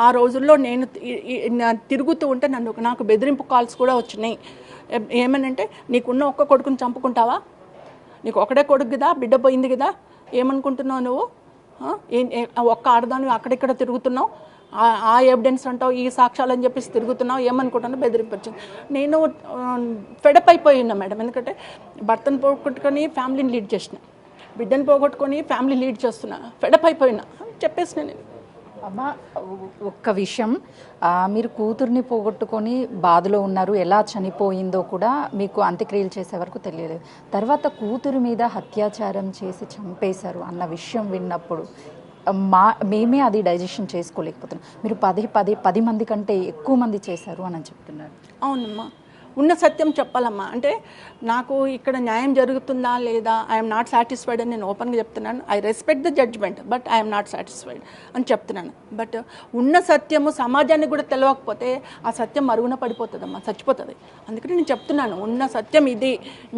ఆ రోజుల్లో నేను తిరుగుతూ ఉంటే నాకు బెదిరింపు కాల్స్ కూడా వచ్చినాయి. ఏమనంటే, నీకున్న ఒక్క కొడుకుని చంపుకుంటావా, నీకు ఒకడే కొడుకు కదా, బిడ్డ పోయింది కదా, ఏమనుకుంటున్నావు నువ్వు, ఒక్క ఆడదాన్ని అక్కడిక్కడ తిరుగుతున్నావు, ఆ ఎవిడెన్స్ అంటావు, ఈ సాక్ష్యాలు అని చెప్పేసి తిరుగుతున్నావు, ఏమనుకుంటున్నావు, బెదిరింపచ్చింది. నేను ఫెడప్ అయిపోయి ఉన్నా మేడం. ఎందుకంటే భర్తను పోగొట్టుకొని ఫ్యామిలీని లీడ్ చేసిన, బిడ్డను పోగొట్టుకొని ఫ్యామిలీ లీడ్ చేస్తున్నా, ఫెడప్ అయిపోయినా చెప్పేసిన నేను. అమ్మ, ఒక్క విషయం, మీరు కూతుర్ని పోగొట్టుకొని బాధలో ఉన్నారు, ఎలా చనిపోయిందో కూడా మీకు అంత్యక్రియలు చేసే వరకు తెలియలేదు. తర్వాత కూతురు మీద అత్యాచారం చేసి చంపేశారు అన్న విషయం విన్నప్పుడు మేమే అది డైజెషన్ చేసుకోలేకపోతున్నాం. మీరు 10 మంది కంటే ఎక్కువ మంది చేశారు అని చెప్తున్నారు. అవునమ్మా, ఉన్న సత్యం చెప్పాలమ్మా. అంటే నాకు ఇక్కడ న్యాయం జరుగుతుందా లేదా, ఐఎమ్ నాట్ సాటిస్ఫైడ్ అని నేను ఓపెన్గా చెప్తున్నాను. I respect the judgment, but I'm not satisfied అని చెప్తున్నాను. బట్ ఉన్న సత్యము సమాజానికి కూడా తెలియకపోతే ఆ సత్యం మరుగున పడిపోతుందమ్మా, చచ్చిపోతుంది. అందుకని నేను చెప్తున్నాను, ఉన్న సత్యం ఇది.